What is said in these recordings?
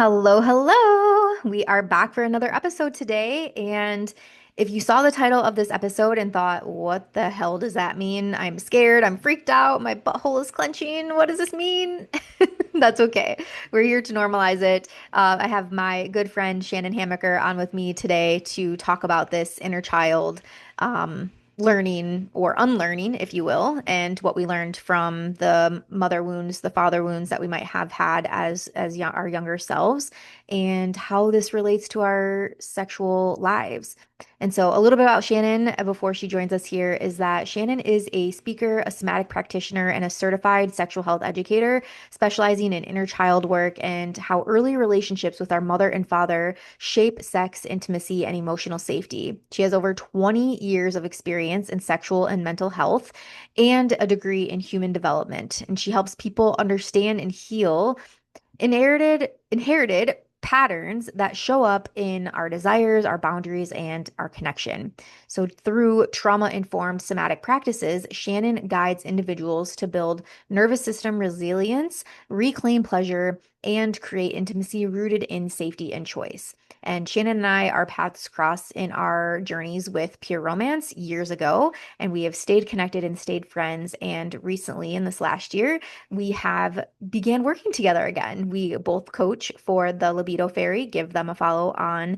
Hello, hello. We are back for another episode today. And if you saw the title of this episode and thought, what the hell does that mean? I'm scared. I'm freaked out. My butthole is clenching. What does this mean? That's okay. We're here to normalize it. I have my good friend Shannon Hamaker on with me today to talk about this inner child learning or unlearning, if you will, and what we learned from the mother wounds, the father wounds that we might have had as our younger selves, and how this relates to our sexual lives. And so, a little bit about Shannon before she joins us here is that Shannon is a speaker, a somatic practitioner, and a certified sexual health educator, specializing in inner child work and how early relationships with our mother and father shape sex, intimacy, and emotional safety. She has over 20 years of experience in sexual and mental health and a degree in human development. And she helps people understand and heal inherited patterns that show up in our desires, our boundaries, and our connection. So through trauma-informed somatic practices, Shannon guides individuals to build nervous system resilience, reclaim pleasure, and create intimacy rooted in safety and choice. And Shannon and I, our paths crossed in our journeys with pure romance years ago, and we have stayed connected and stayed friends. And recently, in this last year, we have began working together again. We both coach for the Libido Fairy. Give them a follow on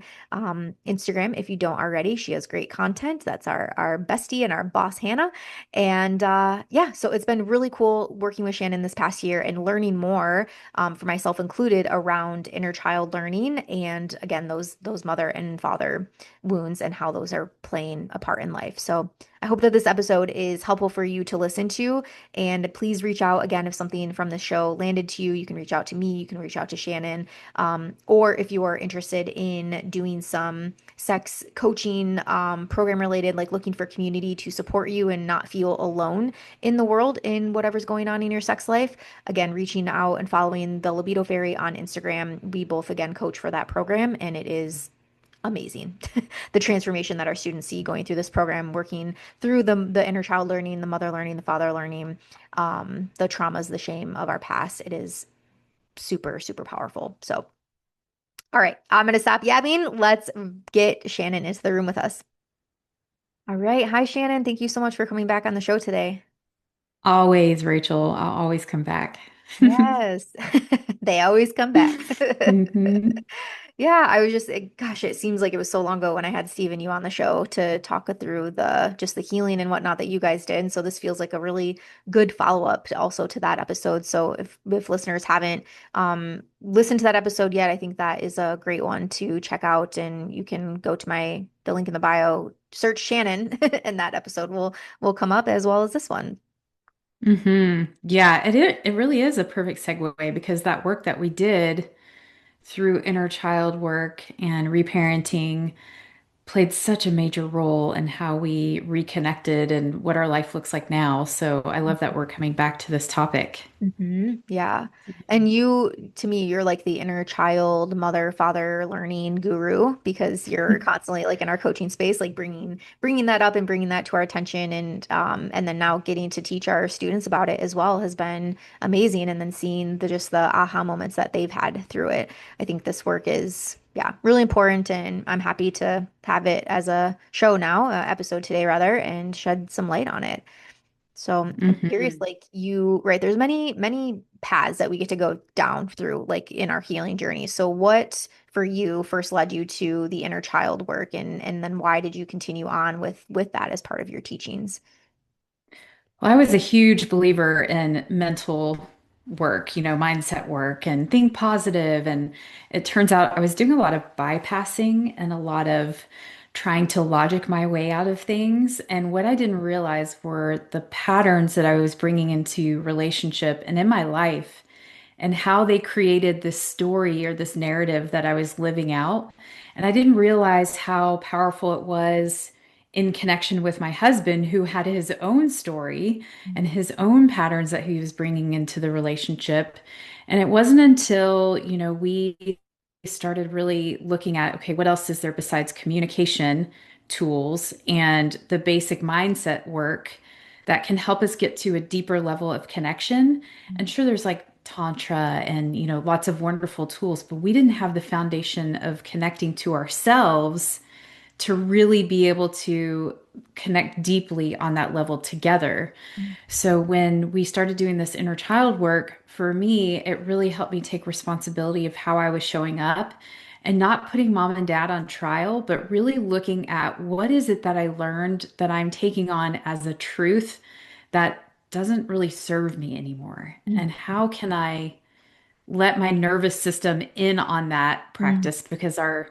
Instagram if you don't already. She has great content. That's our bestie and our boss, Hannah. And yeah, so it's been really cool working with Shannon this past year and learning more, for myself included, around inner child learning and again those mother and father wounds and how those are playing a part in life. So I hope that this episode is helpful for you to listen to. And please reach out again if something from the show landed to you. You can reach out to me, you can reach out to Shannon. Or if you are interested in doing some sex coaching program related, like looking for community to support you and not feel alone in the world in whatever's going on in your sex life, again, reaching out and following the Libido Fairy on Instagram. We both, again, coach for that program, and it is amazing. The transformation that our students see going through this program, working through the inner child learning, the mother learning, the father learning, the traumas, the shame of our past. It is super, super powerful. So, all right, I'm gonna stop yapping. Let's get Shannon into the room with us. All right. Hi, Shannon. Thank you so much for coming back on the show today. Always, Rachel. I'll always come back. Yes. They always come back. hmm Yeah, I was just, gosh, it seems like it was so long ago when I had Steve and you on the show to talk through the just the healing and whatnot that you guys did. And so this feels like a really good follow-up also to that episode. So if listeners haven't listened to that episode yet, I think that is a great one to check out. And you can go to the link in the bio, search Shannon, and that episode will come up as well as this one. Yeah, it really is a perfect segue because that work that we did through inner child work and reparenting played such a major role in how we reconnected and what our life looks like now. So I love that we're coming back to this topic. Yeah. And you, to me, you're like the inner child, mother, father learning guru because you're constantly like in our coaching space, like bringing that up and bringing that to our attention, and then now getting to teach our students about it as well has been amazing. And then seeing just the aha moments that they've had through it. I think this work is, yeah, really important, and I'm happy to have it as a show now, episode today rather, and shed some light on it. So I'm curious, hmm like right, there's many paths that we get to go down through, like in our healing journey. So what for you first led you to the inner child work, and then why did you continue on with that as part of your teachings? Well, I was a huge believer in mental work, mindset work and think positive. And it turns out I was doing a lot of bypassing and a lot of trying to logic my way out of things. And what I didn't realize were the patterns that I was bringing into relationship and in my life and how they created this story or this narrative that I was living out. And I didn't realize how powerful it was in connection with my husband, who had his own story and his own patterns that he was bringing into the relationship. And it wasn't until, we started really looking at, okay, what else is there besides communication tools and the basic mindset work that can help us get to a deeper level of connection? And sure, there's like Tantra and, lots of wonderful tools, but we didn't have the foundation of connecting to ourselves to really be able to connect deeply on that level together. So when we started doing this inner child work, for me, it really helped me take responsibility of how I was showing up and not putting mom and dad on trial, but really looking at what is it that I learned that I'm taking on as a truth that doesn't really serve me anymore. Mhm. And how can I let my nervous system in on that Mhm. practice? Because our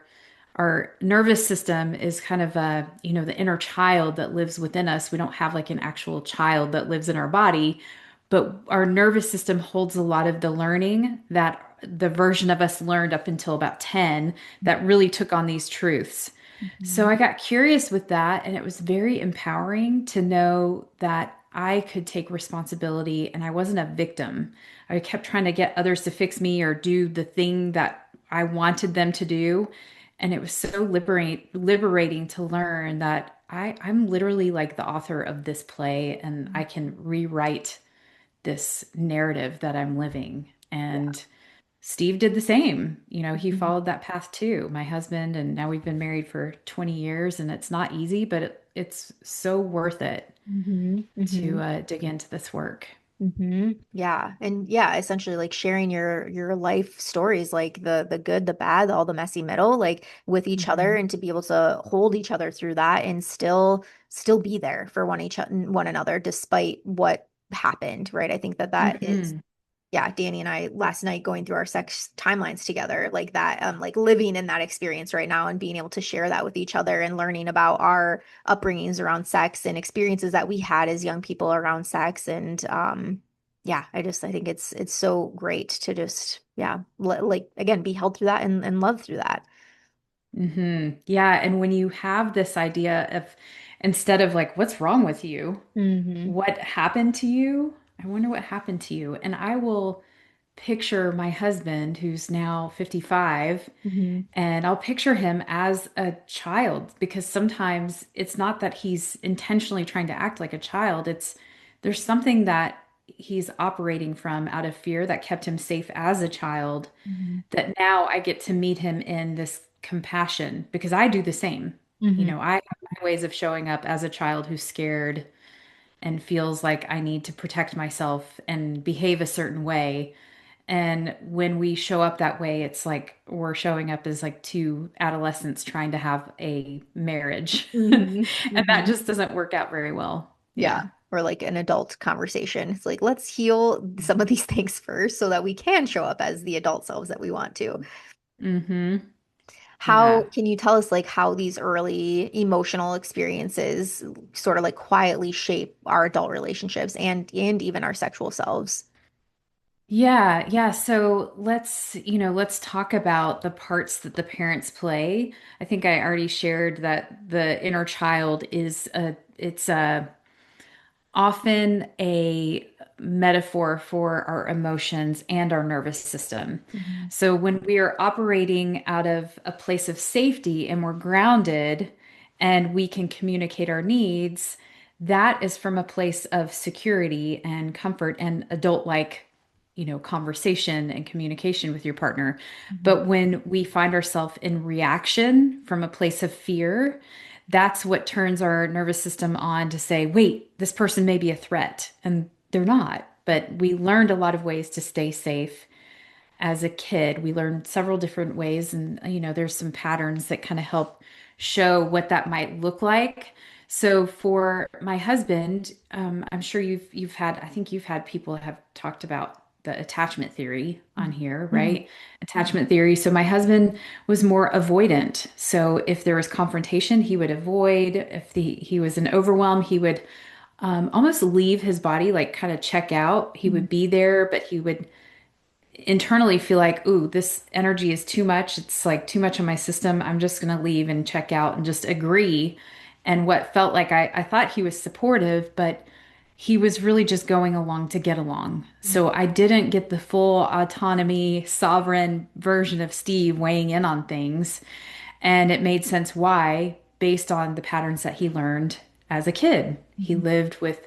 nervous system is kind of the inner child that lives within us. We don't have like an actual child that lives in our body, but our nervous system holds a lot of the learning that the version of us learned up until about 10 that really took on these truths. So Mhm. I got curious with that, and it was very empowering to know that I could take responsibility and I wasn't a victim. I kept trying to get others to fix me or do the thing that I wanted them to do. And it was so liberating to learn that I'm literally like the author of this play and I can rewrite this narrative that I'm living. Yeah. And Steve did the same. He Mhm. followed that path too. My husband, and now we've been married for 20 years, and it's not easy, but it's so worth it Mhm. to Mhm. dig into this work. Yeah. And yeah, essentially like sharing your life stories, like the good, the bad, all the messy middle, like with each other, Mhm. and to be able to hold each other through that and still be there for one another despite what happened, right? I think that that is, Mhm. yeah, Danny and I last night going through our sex timelines together, like that, like living in that experience right now and being able to share that with each other and learning about our upbringings around sex and experiences that we had as young people around sex. And yeah, I think it's so great to just, yeah, like again, be held through that and love through that. Yeah, and when you have this idea of instead of like, what's wrong with you? Hmm. What happened to you? I wonder what happened to you. And I will picture my husband, who's now 55, Hmm. and I'll picture him as a child because sometimes it's not that he's intentionally trying to act like a child. It's there's something that he's operating from out of fear that kept him safe as a child Hmm. that now I get to meet him in this compassion because I do the same. Hmm. I have my ways of showing up as a child who's scared and feels like I need to protect myself and behave a certain way. And when we show up that way, it's like we're showing up as like two adolescents trying to have a marriage. Hmm. And that Hmm. just doesn't work out very well. Yeah. Yeah. Or like an adult conversation. It's like, let's heal some of these things first so that we can show up as the adult selves that we want to. Mm-hmm. How Yeah. can you tell us like how these early emotional experiences sort of like quietly shape our adult relationships and even our sexual selves? Yeah, yeah. So let's talk about the parts that the parents play. I think I already shared that the inner child it's often a metaphor for our emotions and our nervous system. Mhm. So when we are operating out of a place of safety and we're grounded and we can communicate our needs, that is from a place of security and comfort and adult-like, conversation and communication with your partner. Mhm. But when we find ourselves in reaction from a place of fear, that's what turns our nervous system on to say, wait, this person may be a threat. And they're not. But we learned a lot of ways to stay safe as a kid. We learned several different ways, and there's some patterns that kind of help show what that might look like. So for my husband, I'm sure you've had, I think you've had people have talked about the attachment theory on here, Mhm. right? Attachment theory. So my husband was more avoidant. So if there was confrontation, he would avoid. If he was in overwhelm, he would almost leave his body, like kind of check out. He Mhm. would be there, but he would internally feel like, ooh, this energy is too much. It's like too much in my system. I'm just going to leave and check out and just agree. And what felt like I thought he was supportive, but he was really just going along to get along. So I didn't get the full autonomy, sovereign version of Steve weighing in on things. And it made sense why, based on the patterns that he learned as a kid. He Mhm. lived with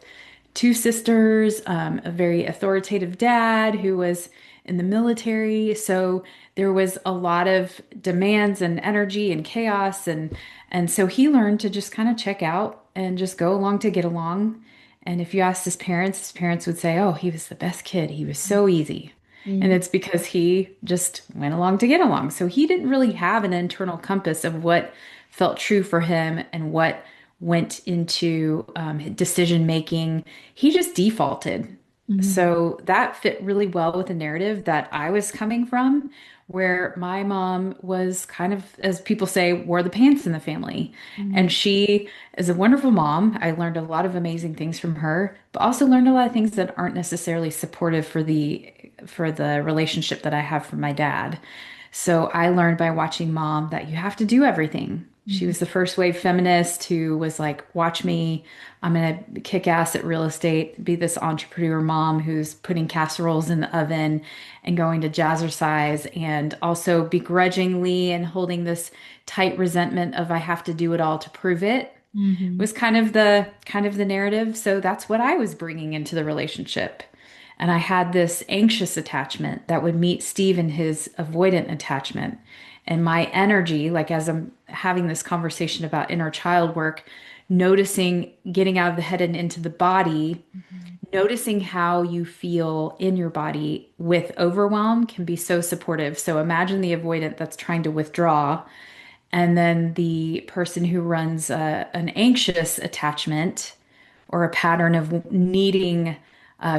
two sisters, a very authoritative dad who was in the military. So there was a lot of demands and energy and chaos, and so he learned to just kind of check out and just go along to get along. And if you asked his parents would say, "Oh, he was the best kid. He was so easy." And Mm-hmm. it's because he just went along to get along. So he didn't really have an internal compass of what felt true for him and what went into decision making. He just defaulted. Mm-hmm. So that fit really well with the narrative that I was coming from, where my mom was kind of, as people say, wore the pants in the family. And she is a wonderful mom. I learned a lot of amazing things from her, but also learned a lot of things that aren't necessarily supportive for the relationship that I have from my dad. So I learned by watching mom that you have to do everything. She Mm-hmm. was the first wave feminist who was like, watch me. I'm going to kick ass at real estate, be this entrepreneur mom who's putting casseroles in the oven and going to jazzercise, and also begrudgingly and holding this tight resentment of I have to do it all to prove it Mm-hmm. was kind of the narrative. So that's what I was bringing into the relationship. And I had this anxious attachment that would meet Steve in his avoidant attachment. And my energy, like as I'm having this conversation about inner child work, noticing getting out of the head and into the body, noticing how you feel in your body with overwhelm can be so supportive. So imagine the avoidant that's trying to withdraw, and then the person who runs an anxious attachment or a pattern of needing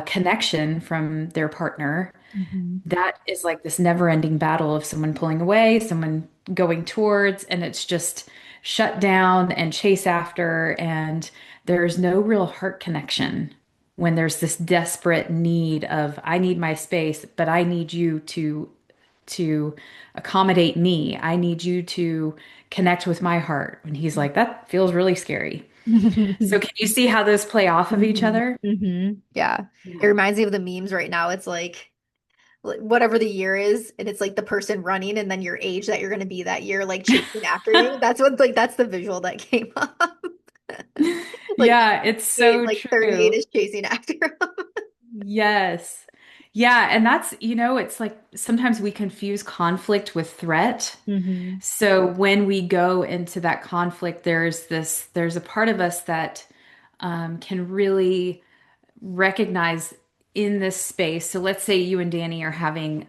connection from their partner. Mm-hmm. That is like this never-ending battle of someone pulling away, someone going towards, and it's just shut down and chase after, and there's no real heart connection when there's this desperate need of I need my space, but I need you to accommodate me. I need you to connect with my heart. And he's like, that feels really scary. So can you see how those play off of each Mm-hmm. other? Mm-hmm. Yeah. It Yeah. reminds me of the memes right now. It's like whatever the year is, and it's like the person running and then your age that you're going to be that year, like chasing after you. That's what, like, that's the visual that came up. Like, Yeah, it's so like 38 true. is chasing after him. Yes. Yeah, and that's, it's like sometimes we confuse conflict with threat. Mm-hmm. So when we go into that conflict, there's a part of us that can really recognize in this space. So let's say you and Danny are having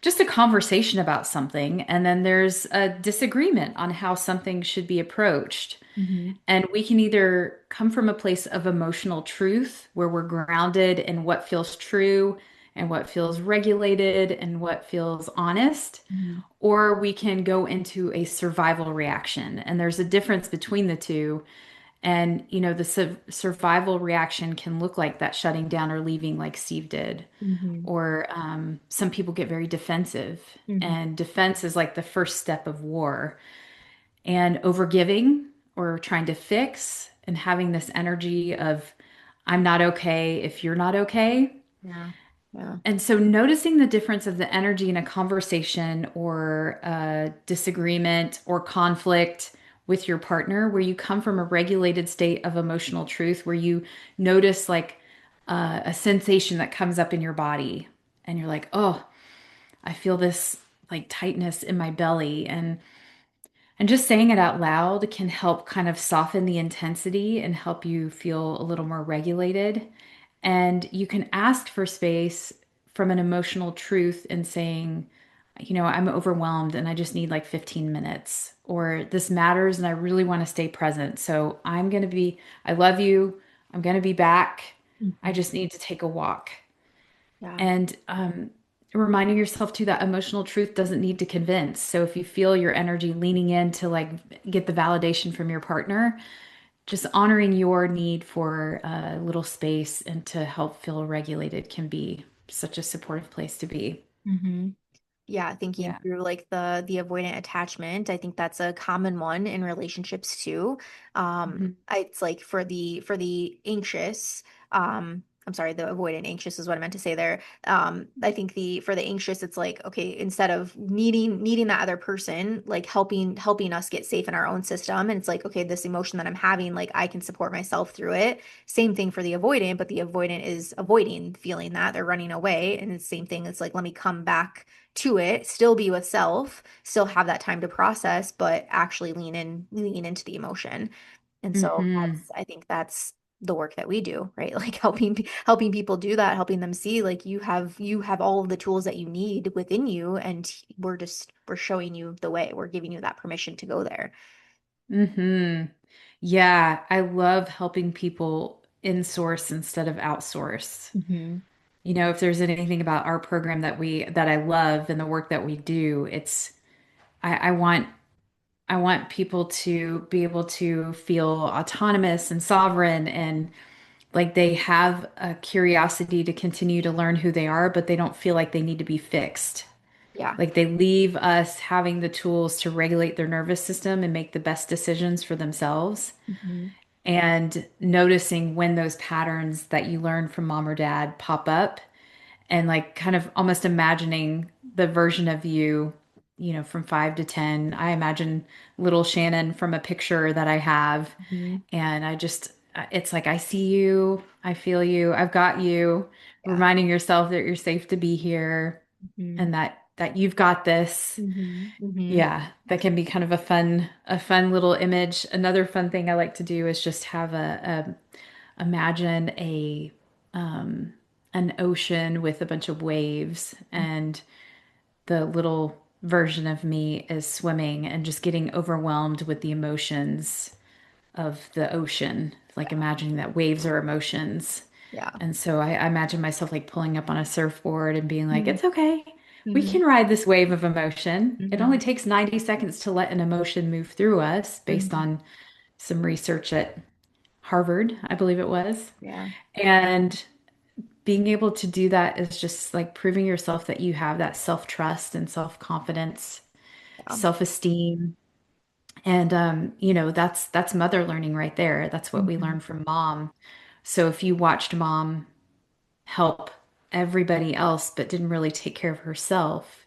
just a conversation about something, and then there's a disagreement on how something should be approached. Mm-hmm. And we can either come from a place of emotional truth where we're grounded in what feels true and what feels regulated and what feels honest, Mm-hmm. or we can go into a survival reaction. And there's a difference between the two. And, the survival reaction can look like that shutting down or leaving, like Steve did. Mm-hmm. Or some people get very defensive, Mm-hmm. and defense is like the first step of war. And overgiving or trying to fix and having this energy of, I'm not okay if you're not okay. Yeah. Yeah. And so noticing the difference of the energy in a conversation or a disagreement or conflict with your partner, where you come from a regulated state of emotional truth, where you notice like a sensation that comes up in your body, and you're like, oh, I feel this like tightness in my belly. And just saying it out loud can help kind of soften the intensity and help you feel a little more regulated. And you can ask for space from an emotional truth and saying, I'm overwhelmed and I just need like 15 minutes, or this matters and I really want to stay present. So I love you. I'm going to be back. I Mm-hmm. just need to take a walk. Yeah. And reminding yourself too that emotional truth doesn't need to convince. So if you feel your energy leaning in to like get the validation from your partner, just honoring your need for a little space and to help feel regulated can be such a supportive place to be. Mm-hmm. Yeah, thinking Yeah. through like the avoidant attachment, I think that's a common one in relationships too. Mhm. It's like for the anxious. I'm sorry, the avoidant anxious is what I meant to say there. I think for the anxious, it's like, okay, instead of needing that other person, like helping us get safe in our own system, and it's like, okay, this emotion that I'm having, like I can support myself through it. Same thing for the avoidant, but the avoidant is avoiding feeling that they're running away, and it's the same thing. It's like, let me come back to it, still be with self, still have that time to process, but actually lean into the emotion. And so Hmm. I think that's the work that we do, right? Like helping people do that, helping them see like you have all of the tools that you need within you, and we're showing you the way. We're giving you that permission to go there. Hmm. Yeah, I love helping people in-source instead of outsource. Hmm. You know, if there's anything about our program that I love and the work that we do, it's I want people to be able to feel autonomous and sovereign and like they have a curiosity to continue to learn who they are, but they don't feel like they need to be fixed. Yeah. Like they leave us having the tools to regulate their nervous system and make the best decisions for themselves. Hmm. And noticing when those patterns that you learned from mom or dad pop up and like kind of almost imagining the version of you, you know, from 5 to 10. I imagine little Shannon from a picture that I have. Hmm. And it's like, I see you, I feel you, I've got you, Yeah. reminding yourself that you're safe to be here Hmm. and that you've got this. Hmm. Hmm. Yeah, that can be kind of a fun little image. Another fun thing I like to do is just have imagine um, an ocean with a bunch of waves, and the little version of me is swimming and just getting overwhelmed with the emotions of the ocean, like imagining that waves are emotions. Yeah. And so I imagine myself like pulling up on a surfboard and being like, Hmm. it's okay. We Hmm. can ride this wave of emotion. It only Hmm. takes 90 seconds to let an emotion move through us based Hmm. on some research at Harvard, I believe it was. Yeah. And being able to do that is just like proving yourself that you have that self-trust and self-confidence, Yeah. self-esteem. And you know, that's mother learning right there. That's what we Hmm. learn from mom. So if you watched mom help everybody else but didn't really take care of herself,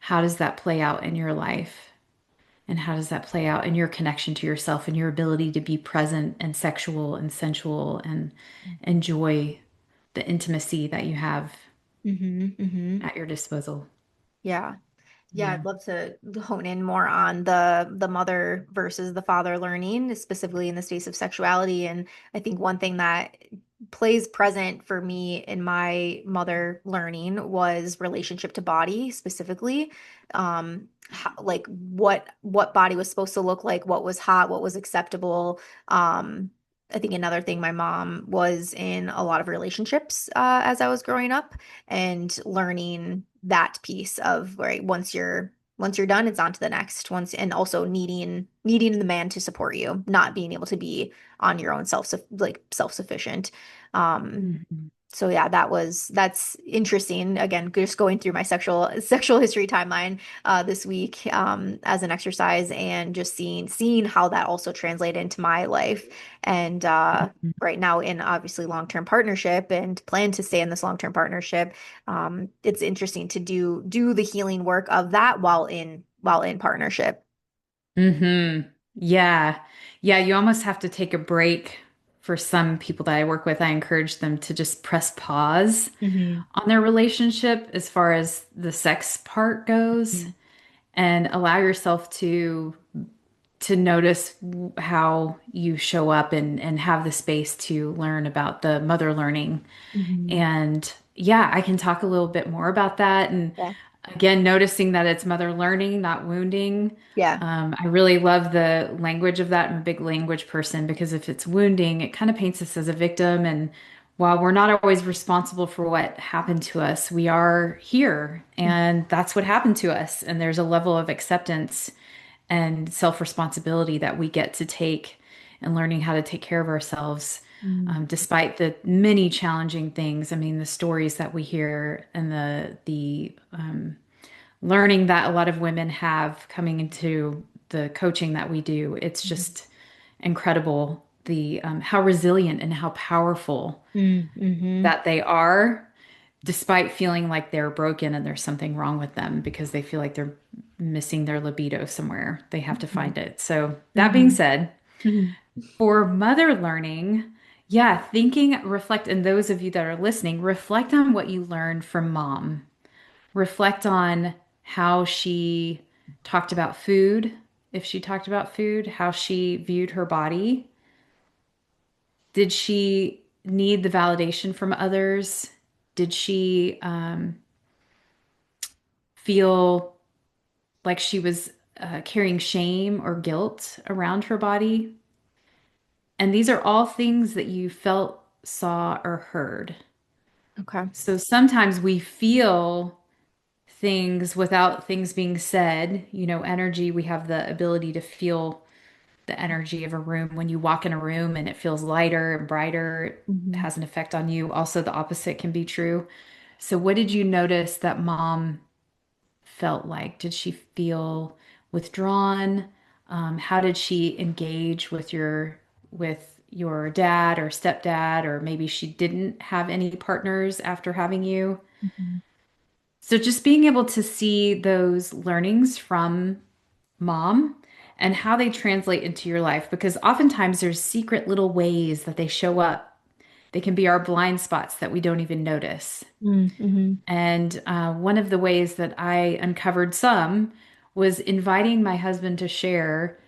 how does that play out in your life? And how does that play out in your connection to yourself and your ability to be present and sexual and sensual and enjoy the intimacy that you have Hmm. Hmm. at your disposal? Yeah. Yeah, Yeah. I'd love to hone in more on the mother versus the father learning, specifically in the space of sexuality. And I think one thing that plays present for me in my mother learning was relationship to body specifically. Like what body was supposed to look like, what was hot, what was acceptable. Um, I think another thing, my mom was in a lot of relationships as I was growing up, and learning that piece of right, once you're done, it's on to the next once, and also needing the man to support you, not being able to be on your own self-sufficient. um Mhm. so yeah, that's interesting. Again, just going through my sexual history timeline this week as an exercise, and just seeing how that also translated into my life. And Mhm. right now in obviously long-term partnership, and plan to stay in this long-term partnership, it's interesting to do the healing work of that while in partnership. Mhm. Yeah. Yeah, you almost have to take a break. For some people that I work with, I encourage them to just press pause Hmm. on their relationship as far as the sex part goes and allow yourself to notice how you show up and have the space to learn about the mother learning. Hmm. And yeah, I can talk a little bit more about that. And Yeah. again, noticing that it's mother learning, not wounding. Yeah. I really love the language of that. I'm a big language person because if it's wounding, it kind of paints us as a victim. And while we're not always responsible for what happened to us, we are here and that's what happened to us. And there's a level of acceptance and self-responsibility that we get to take and learning how to take care of ourselves, Mhm. despite the many challenging things. I mean, the stories that we hear and the learning that a lot of women have coming into the coaching that we do, it's just incredible the how resilient and how powerful Mm-hmm. that they are, despite feeling like they're broken and there's something wrong with them because they feel like they're missing their libido somewhere. They have to find it. So that being Mm-hmm. said, for mother learning, yeah, thinking, reflect, and those of you that are listening, reflect on what you learned from mom. Reflect on how she talked about food, if she talked about food, how she viewed her body. Did she need the validation from others? Did she feel like she was carrying shame or guilt around her body? And these are all things that you felt, saw, or heard. Okay. So sometimes we feel things without things being said. You know, energy, we have the ability to feel the energy of a room. When you walk in a room and it feels lighter and brighter, it Mm-hmm. has an effect on you. Also, the opposite can be true. So, what did you notice that mom felt like? Did she feel withdrawn? How did she engage with your dad or stepdad, or maybe she didn't have any partners after having you? Mm-hmm. So just being able to see those learnings from mom and how they translate into your life, because oftentimes there's secret little ways that they show up. They can be our blind spots that we don't even notice. Mm-hmm. And one of the ways that I uncovered some was inviting my husband to share,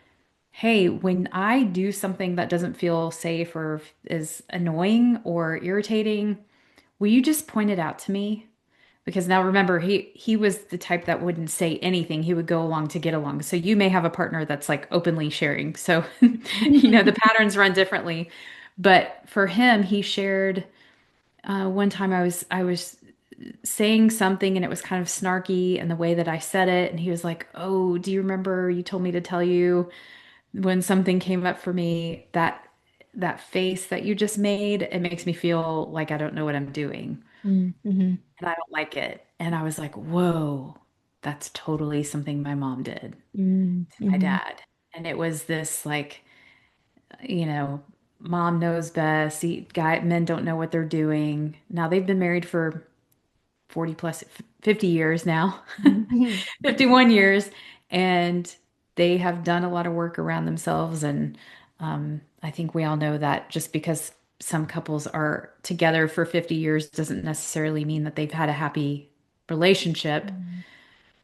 hey, when I do something that doesn't feel safe or is annoying or irritating, will you just point it out to me? Because now remember, he was the type that wouldn't say anything. He would go along to get along. So you may have a partner that's like openly sharing. So, the patterns run differently. But for him, he shared one time I was saying something and it was kind of snarky and the way that I said it. And he was like, "Oh, do you remember you told me to tell you when something came up for me that face that you just made? It makes me feel like I don't know what I'm doing." Mm-hmm. And I don't like it. And I was like, whoa, that's totally something my mom did to my Mm-hmm. dad. And it was this like, you know, mom knows best. Men don't know what they're doing. Now they've been married for 40 plus 50 years now, Mm-hmm. 51 years. And they have done a lot of work around themselves. And I think we all know that just because some couples are together for 50 years doesn't necessarily mean that they've had a happy relationship.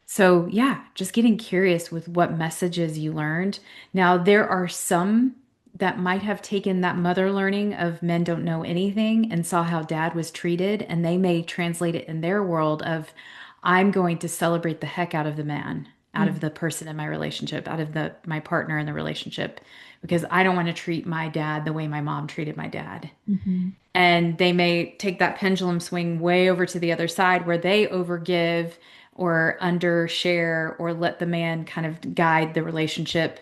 So, yeah, just getting curious with what messages you learned. Now, there are some that might have taken that mother learning of men don't know anything and saw how dad was treated, and they may translate it in their world of, I'm going to celebrate the heck out of the man, out of the person in my relationship, out of the my partner in the relationship, because I don't want to treat my dad the way my mom treated my dad. Mm-hmm. And they may take that pendulum swing way over to the other side where they overgive or undershare or let the man kind of guide the relationship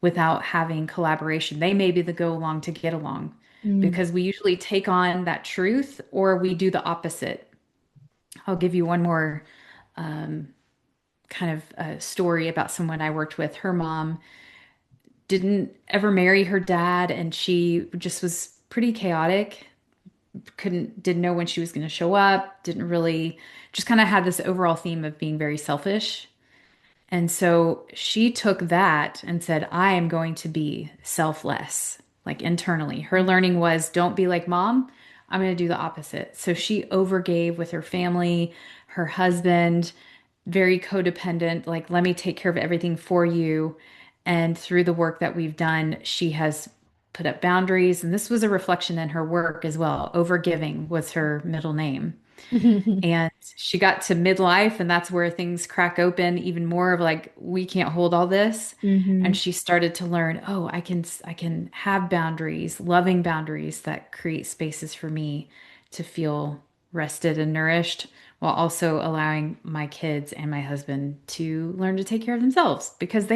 without having collaboration. They may be the go along to get along Mm-hmm. because we usually take on that truth or we do the opposite. I'll give you one more kind of story about someone I worked with. Her mom didn't ever marry her dad, and she just was pretty chaotic. Didn't know when she was going to show up, didn't really, just kind of had this overall theme of being very selfish. And so she took that and said, I am going to be selfless, like internally. Her learning was, don't be like mom. I'm going to do the opposite. So she overgave with her family, her husband, very codependent, like, let me take care of everything for you. And through the work that we've done, she has put up boundaries. And this was a reflection in her work as well. Overgiving was her middle name. And she got to midlife, and that's where things crack open even more of like, we can't hold all this. Mm-hmm. And she started to learn, oh, I can have boundaries, loving boundaries that create spaces for me to feel rested and nourished while also allowing my kids and my husband to learn to take care of themselves because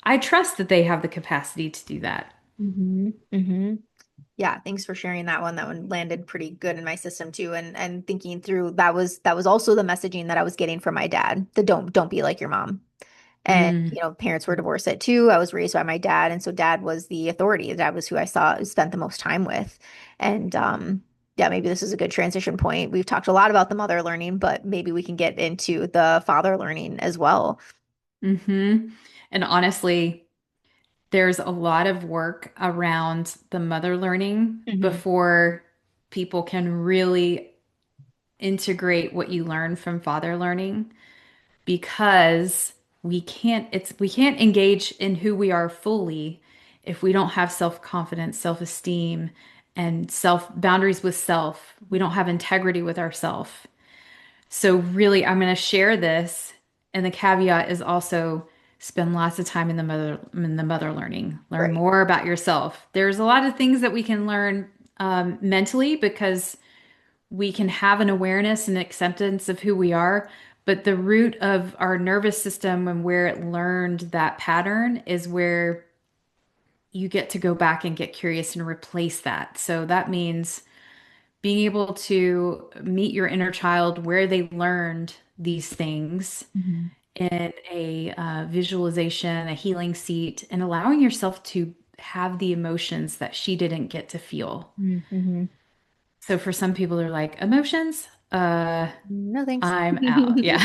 I trust that they have the capacity to do that. Mm-hmm. Mm-hmm. Yeah, thanks for sharing that one. That one landed pretty good in my system too. And thinking through that was also the messaging that I was getting from my dad. The don't be like your mom. And, Mm. parents were divorced at two. I was raised by my dad. And so dad was the authority. Dad was who I spent the most time with. And yeah, maybe this is a good transition point. We've talked a lot about the mother learning, but maybe we can get into the father learning as well. Hmm. And honestly, there's a lot of work around the mother learning Hmm. before people can really integrate what you learn from father learning because we can't engage in who we are fully if we don't have self-confidence, self-esteem, and self boundaries with self. We don't have integrity with ourself. So really, I'm going to share this, and the caveat is also spend lots of time in the mother learning. Learn Right. more about yourself. There's a lot of things that we can learn mentally because we can have an awareness and acceptance of who we are, but the root of our nervous system and where it learned that pattern is where you get to go back and get curious and replace that. So that means being able to meet your inner child where they learned these things Hmm. in a visualization, a healing seat, and allowing yourself to have the emotions that she didn't get to feel. Hmm. So for some people, they're like, emotions? No, thanks. I'm out. Yeah.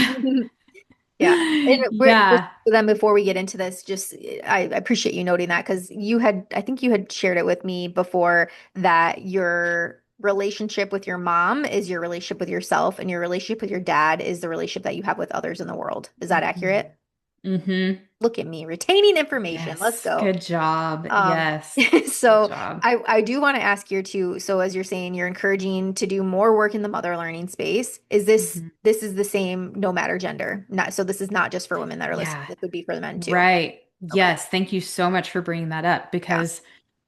Yeah. And we're just Yeah. then before we get into this, just I appreciate you noting that because I think you had shared it with me before that your relationship with your mom is your relationship with yourself, and your relationship with your dad is the relationship that you have with others in the world. Is that accurate? Mm-hmm. Look at me retaining information. Let's Yes. go. Good job. Um, Yes. Good so job. I do want to ask here too. So as you're saying, you're encouraging to do more work in the mother learning space. Is Mhm. this is the same no matter gender? Not so this is not just for women that are listening. Yeah. This would be for the men too. Right. Okay. Yes. Thank you so much for bringing that up Yeah. because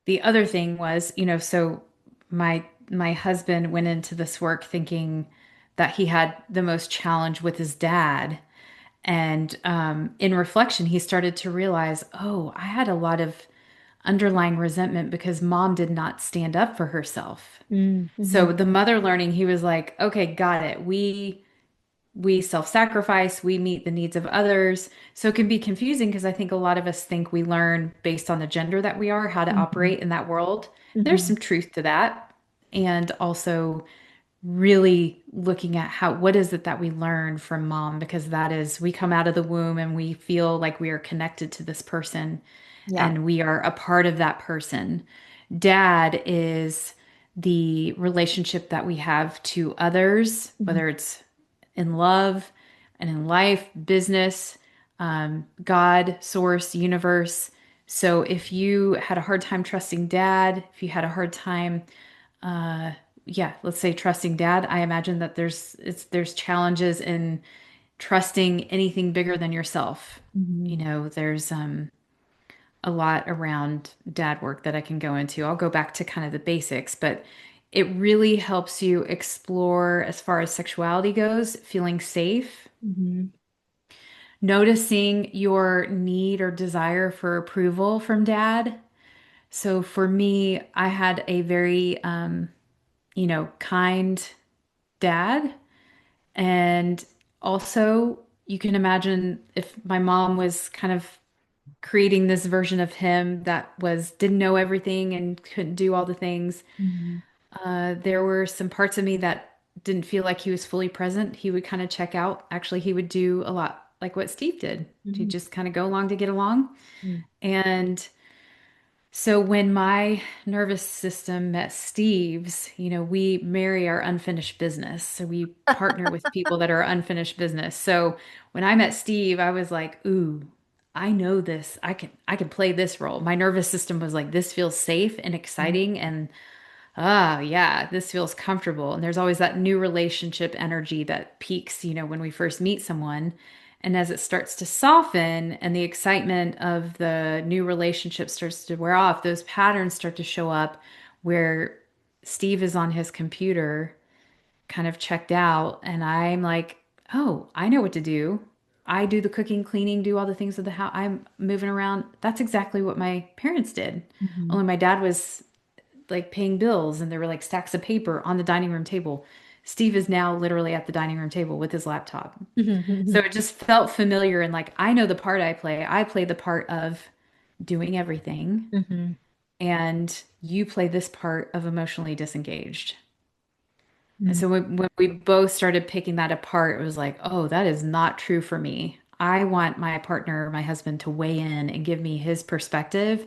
the other thing was, so my husband went into this work thinking that he had the most challenge with his dad. And in reflection, he started to realize, oh, I had a lot of underlying resentment because mom did not stand up for herself. Mm-hmm. So the mother learning, he was like, okay, got it. We self-sacrifice, we meet the needs of others. So it can be confusing because I think a lot of us think we learn based on the gender that we are, how to Hmm. operate in that world. There's Hmm. some truth to that. And also really looking at what is it that we learn from mom because that is we come out of the womb and we feel like we are connected to this person Yeah. and we are a part of that person. Dad is the relationship that we have to others, Hmm. whether it's in love and in life, business, God, source, universe. So if you had a hard time trusting dad, if you had a hard time, uh, yeah, let's say trusting dad, I imagine that there's challenges in trusting anything bigger than yourself. Hmm. There's a lot around dad work that I can go into. I'll go back to kind of the basics, but it really helps you explore as far as sexuality goes, feeling safe, Hmm. noticing your need or desire for approval from dad. So for me, I had a very, kind dad. And also, you can imagine if my mom was kind of creating this version of him that didn't know everything and couldn't do all the things. Hmm. There were some parts of me that didn't feel like he was fully present. He would kind of check out. Actually, he would do a lot like what Steve did. He'd Hmm. just kind of go along to get along. And so when my nervous system met Steve's, we marry our unfinished business. So we partner with people that are unfinished business. So when I met Steve, I was like, ooh, I know this. I can play this role. My nervous system was like, this feels safe and exciting and yeah, this feels comfortable. And there's always that new relationship energy that peaks, when we first meet someone. And as it starts to soften and the excitement of the new relationship starts to wear off, those patterns start to show up where Steve is on his computer, kind of checked out. And I'm like, oh, I know what to do. I do the cooking, cleaning, do all the things of the house. I'm moving around. That's exactly what my parents did. Hmm. Only my dad was like paying bills and there were like stacks of paper on the dining room table. Steve is now literally at the dining room table with his laptop. So Mhm. it just felt familiar and like I know the part I play. I play the part of doing everything, Mhm. and you play this part of emotionally disengaged. And Mhm. so when we both started picking that apart, it was like, oh, that is not true for me. I want my partner, my husband, to weigh in and give me his perspective.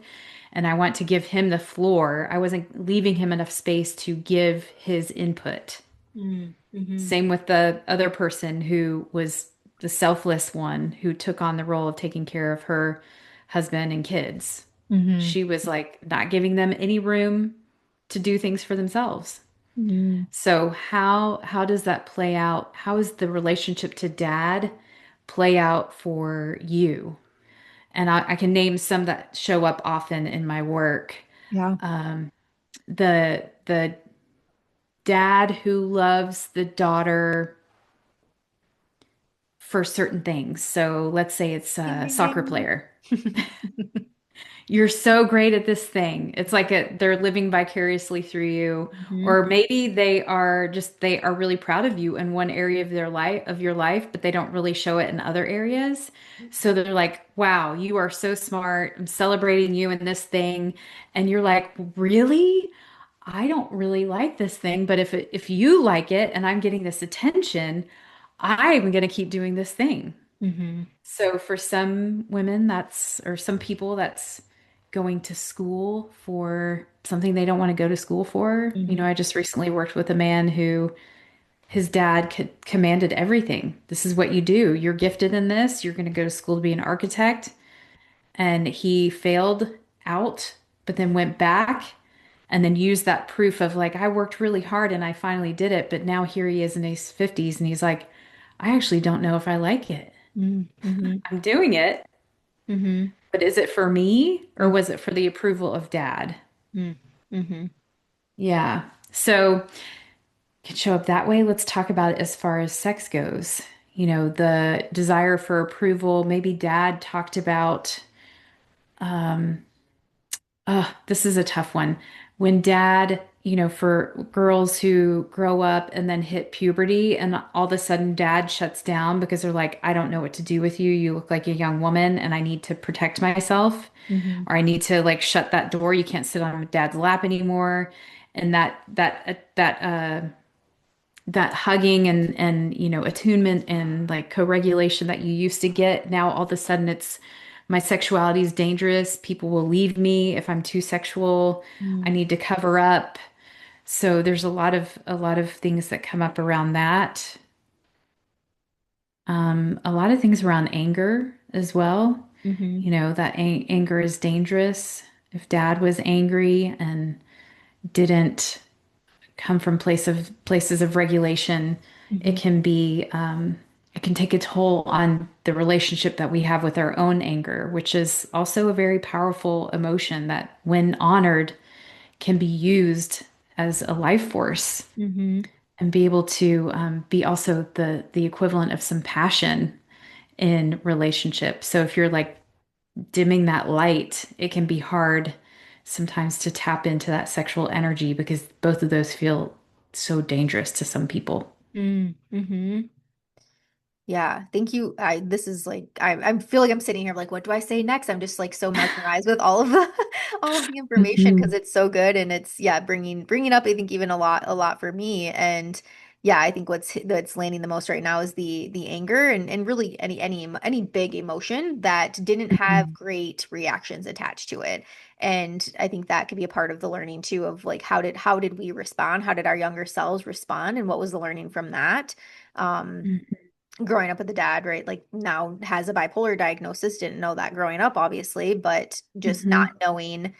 And I want to give him the floor. I wasn't leaving him enough space to give his input. Mhm. Mhm. Same with the other person who was the selfless one who took on the role of taking care of her husband and kids. Mhm. She was like not giving them any room to do things for themselves. Mhm. So how does that play out? How is the relationship to dad play out for you? And I can name some that show up often in my work. Yeah. The dad who loves the daughter for certain things. So let's say it's Ding, a ding, soccer ding. player. You're so great at this thing. It's like they're living vicariously through you. Mhm. Or maybe they are really proud of you in one area of their life of your life, but they don't really show it in other areas. So they're like, wow, you are so smart. I'm celebrating you in this thing. And you're like, really? I don't really like this thing, but if you like it and I'm getting this attention, I'm going to keep doing this thing. Mhm. So for some women, or some people, that's going to school for something they don't want to go to school for. You know, Mhm. I just recently worked with a man who his dad commanded everything. This is what you do. You're gifted in this. You're going to go to school to be an architect. And he failed out, but then went back and then used that proof of like, I worked really hard and I finally did it. But now here he is in his 50s and he's like, I actually don't know if I like it. Mhm. Mhm. I'm doing it. Mhm. But is it for me or Mhm. was it for the approval of dad? Mhm. Mhm. Yeah. So it can show up that way. Let's talk about it as far as sex goes. You know, the desire for approval. Maybe dad talked about, this is a tough one. When dad, you know, for girls who grow up and then hit puberty and all of a sudden dad shuts down because they're like, I don't know what to do with you. You look like a young woman and I need to protect myself. Mhm. Or I need to like shut that door. You can't sit on dad's lap anymore. And that hugging and you know attunement and like co-regulation that you used to get, now all of a sudden it's my sexuality is dangerous. People will leave me if I'm too sexual. I Mhm. need to cover up. So there's a lot of things that come up around that. A lot of things around anger as well. Mhm. You know, that anger is dangerous. If dad was angry and didn't come from places of regulation, it Mhm. can be it can take a toll on the relationship that we have with our own anger, which is also a very powerful emotion that, when honored, can be used as a life force Mhm. and be able to be also the equivalent of some passion in relationship. So if you're like dimming that light, it can be hard sometimes to tap into that sexual energy because both of those feel so dangerous to some people. Mhm. Mhm. Yeah, thank you. This is like I feel like I'm sitting here like, what do I say next? I'm just like so mesmerized with all of the all of the information because Mhm. it's so good and it's yeah, bringing up I think even a lot for me. And yeah, I think that's landing the most right now is the anger and really any big emotion that didn't have Mhm. great reactions attached to it. And I think that could be a part of the learning too of like how did we respond? How did our younger selves respond and what was the learning from that? Um Mhm. growing up with a dad, right? Like now has a bipolar diagnosis, didn't know that growing up, obviously, but just not Mhm. knowing,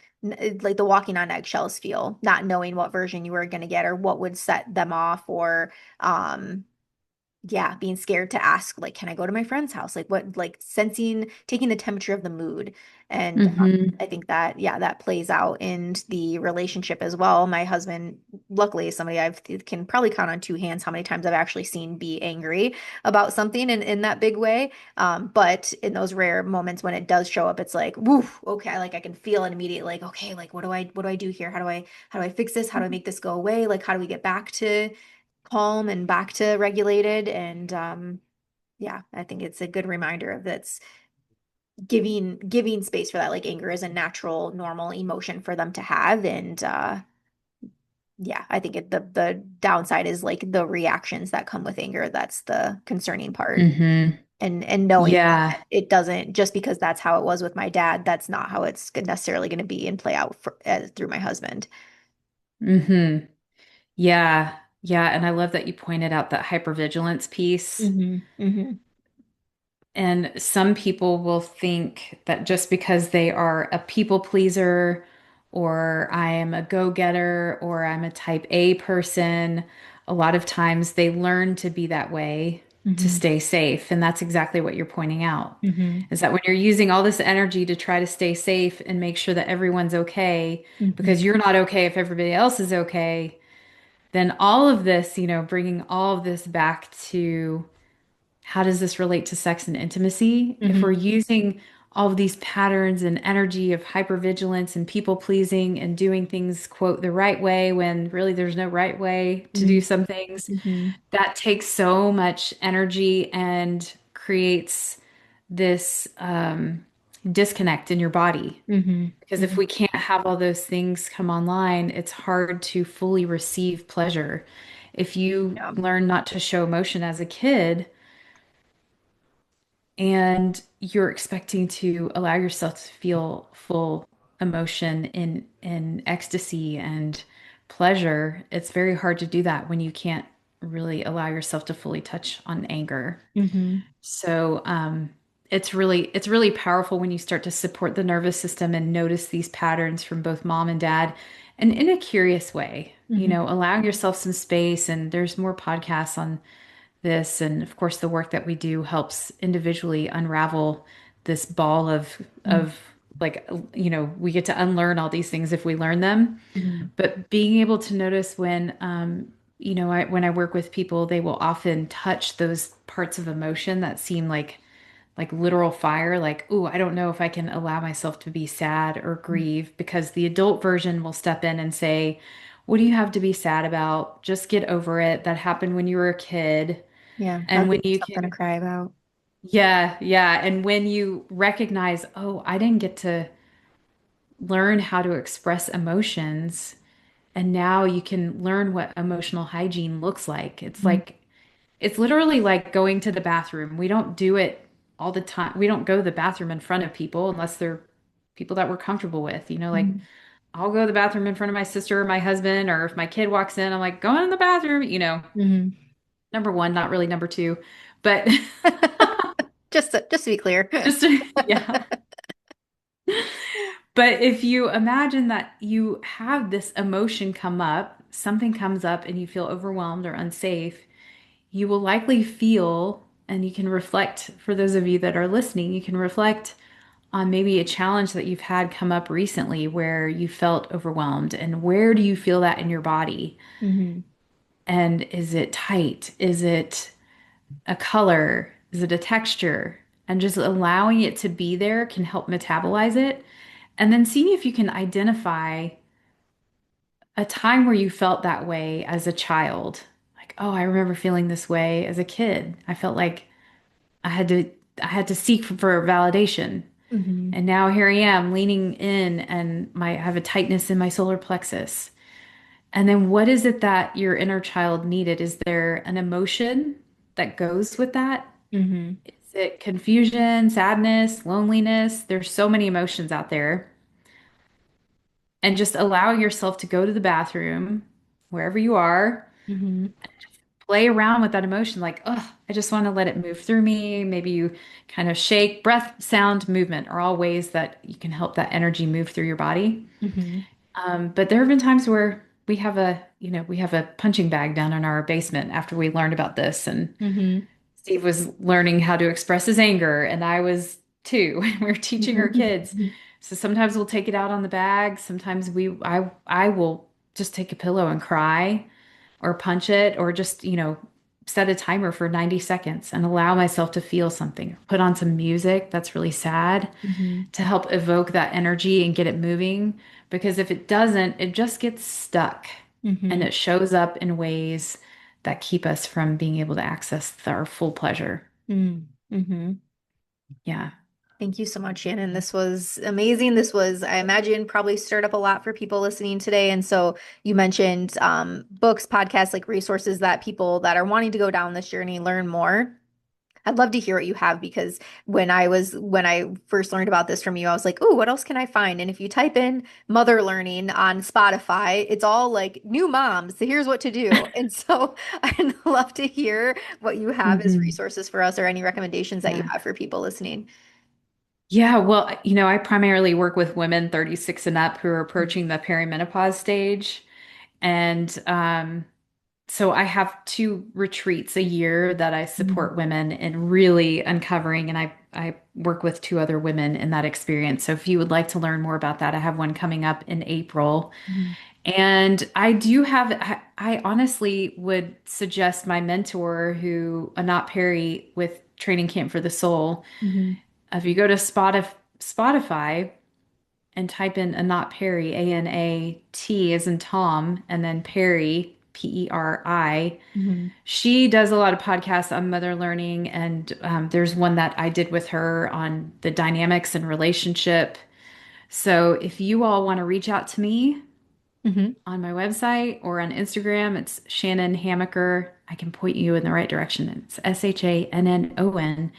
like the walking on eggshells feel, not knowing what version you were going to get or what would set them off or, um, yeah, being scared to ask, like, can I go to my friend's house? Like, what, like, sensing, taking the temperature of the mood. And Mhm. I think that, yeah, that plays out in the relationship as well. My husband, luckily, is somebody I can probably count on two hands how many times I've actually seen be angry about something in that big way. But in those rare moments when it does show up, it's like, woof, okay, like I can feel it immediately, like, okay, like what do I do here? How do I fix this? How do I make this go away? Like, how do we get back to calm and back to regulated. And yeah, I think it's a good reminder of that's giving space for that. Like anger is a natural, normal emotion for them to have. And yeah, I think the downside is like the reactions that come with anger. That's the concerning part. Hmm. And knowing Yeah. that it doesn't just because that's how it was with my dad, that's not how it's necessarily going to be and play out through my husband. Hmm. Yeah. Yeah. And I love that you pointed out that hypervigilance piece. Hmm. Hmm. And some people will think that just because they are a people pleaser, or I am a go-getter, or I'm a type A person, a lot of times they learn to be that way to Hmm. stay safe. And that's exactly what you're pointing out, Hmm. is that when you're using all this energy to try to stay safe and make sure that everyone's okay, because Hmm. you're not okay if everybody else is okay, then all of this, bringing all of this back to how does this relate to sex and intimacy? If we're Hmm. using all of these patterns and energy of hypervigilance and people pleasing and doing things, quote, the right way when really there's no right way to do Hmm. some things, Hmm. that takes so much energy and creates this disconnect in your body. Hmm. Because if Hmm. we can't have all those things come online, it's hard to fully receive pleasure. If you Yeah. learn not to show emotion as a kid, and you're expecting to allow yourself to feel full emotion in ecstasy and pleasure, it's very hard to do that when you can't really allow yourself to fully touch on anger. Hmm. So it's really powerful when you start to support the nervous system and notice these patterns from both mom and dad, and in a curious way, Hmm. allowing yourself some space. And there's more podcasts on this. And of course, the work that we do helps individually unravel this ball of like, we get to unlearn all these things if we learn them. Hmm. But being able to notice when, when I work with people, they will often touch those parts of emotion that seem like literal fire, like, oh, I don't know if I can allow myself to be sad or grieve, because the adult version will step in and say, what do you have to be sad about? Just get over it. That happened when you were a kid. Yeah, I'll And when give you you something to can, cry about. yeah, yeah. And when you recognize, oh, I didn't get to learn how to express emotions, and now you can learn what emotional hygiene looks like. It's literally like going to the bathroom. We don't do it all the time. We don't go to the bathroom in front of people unless they're people that we're comfortable with. Like Hmm. I'll go to the bathroom in front of my sister or my husband, or if my kid walks in, I'm like, going in the bathroom. Hmm. Number one, not really number two, but Just to be clear. just, yeah. But if you imagine that you have this emotion come up, something comes up and you feel overwhelmed or unsafe, you will likely feel, and you can reflect, for those of you that are listening, you can reflect on maybe a challenge that you've had come up recently where you felt overwhelmed, and where do you feel that in your body? Hmm. And is it tight? Is it a color? Is it a texture? And just allowing it to be there can help metabolize it. And then seeing if you can identify a time where you felt that way as a child. Like, oh, I remember feeling this way as a kid. I felt like I had to I had to seek for validation. Hmm. And now here I am leaning in, and I have a tightness in my solar plexus. And then what is it that your inner child needed? Is there an emotion that goes with that? Hmm. Is it confusion, sadness, loneliness? There's so many emotions out there. And just allow yourself to go to the bathroom, wherever you are, Hmm. play around with that emotion. Like, oh, I just want to let it move through me. Maybe you kind of shake. Breath, sound, movement are all ways that you can help that energy move through your body. Hmm. But there have been times where we have a punching bag down in our basement after we learned about this, and Hmm. Steve was learning how to express his anger, and I was too. We were teaching our kids. Hmm. So sometimes we'll take it out on the bag. Sometimes I will just take a pillow and cry, or punch it, or just, set a timer for 90 seconds and allow myself to feel something. Put on some music that's really sad Hmm. to help evoke that energy and get it moving. Because if it doesn't, it just gets stuck, and Hmm. it shows up in ways that keep us from being able to access our full pleasure. Mm-hmm. Yeah. Thank you so much, Shannon. This was amazing. This was, I imagine, probably stirred up a lot for people listening today. And so you mentioned books, podcasts, like resources that people that are wanting to go down this journey learn more. I'd love to hear what you have because when I first learned about this from you, I was like, "Ooh, what else can I find?" And if you type in mother learning on Spotify, it's all like new moms. So here's what to do. And so I'd love to hear what you have as Hmm. resources for us or any recommendations that you Yeah. have for people listening. Yeah, well, I primarily work with women 36 and up who are approaching the perimenopause stage. And so I have two retreats a year that I Mhm. support women in really uncovering, and I work with two other women in that experience. So if you would like to learn more about that, I have one coming up in April. Mhm. And I honestly would suggest my mentor, Anat Perry with Training Camp for the Soul. Mhm. If you go to Spotify and type in Anat Perry, Anat as in Tom, and then Perry, Peri. Mhm. She does a lot of podcasts on mother learning, and there's one that I did with her on the dynamics and relationship. So if you all want to reach out to me Mhm. on my website or on Instagram, it's Shannon Hamaker. I can point you in the right direction. It's SHANNON,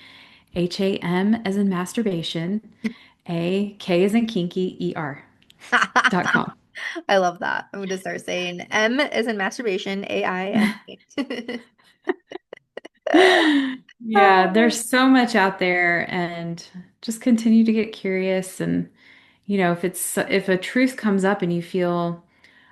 HAM as in masturbation, AK as in kinky, ER.com. I love that. I'm going to start saying M as in masturbation, AIM. Yeah, there's so much out there, and just continue to get curious. And if a truth comes up and you feel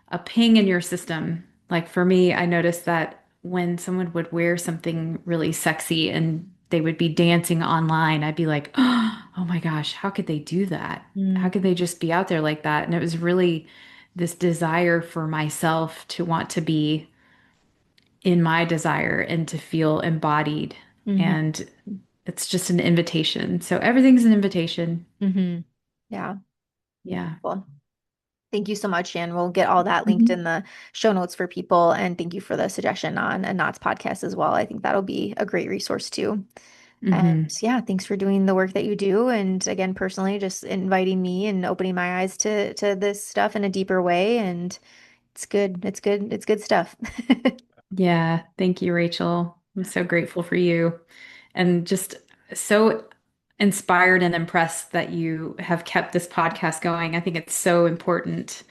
a ping in your system, like for me, I noticed that when someone would wear something really sexy and they would be dancing online, I'd be like, oh my gosh, how could they do that? How Mm, could they just be out there like that? And it was really this desire for myself to want to be in my desire and to feel embodied. mhm, And it's just an invitation. So everything's an invitation. mhm. Yeah. Yeah. Well, thank you so much, Jan. We'll get all that linked in Hmm. the show notes for people. And thank you for the suggestion on a Knots podcast as well. I think that'll be a great resource too. And Hmm. yeah, thanks for doing the work that you do. And again, personally, just inviting me and opening my eyes to this stuff in a deeper way. And it's good. It's good. It's good stuff. Yeah. Thank you, Rachel. I'm so grateful for you and just so inspired and impressed that you have kept this podcast going. I think it's so important,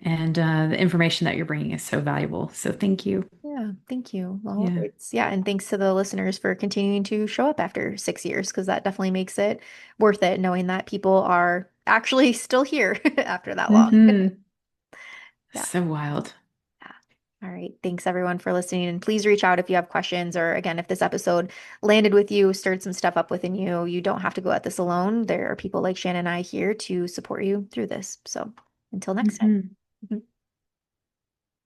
and the information that you're bringing is so valuable. So thank you. Yeah, thank you. Well, Yeah. it's yeah, and thanks to the listeners for continuing to show up after 6 years, because that definitely makes it worth it, knowing that people are actually still here after that long. Hmm. Yeah. So wild. Yeah. All right. Thanks everyone for listening. And please reach out if you have questions, or again, if this episode landed with you, stirred some stuff up within you. You don't have to go at this alone. There are people like Shannon and I here to support you through this. So until next Hmm. time.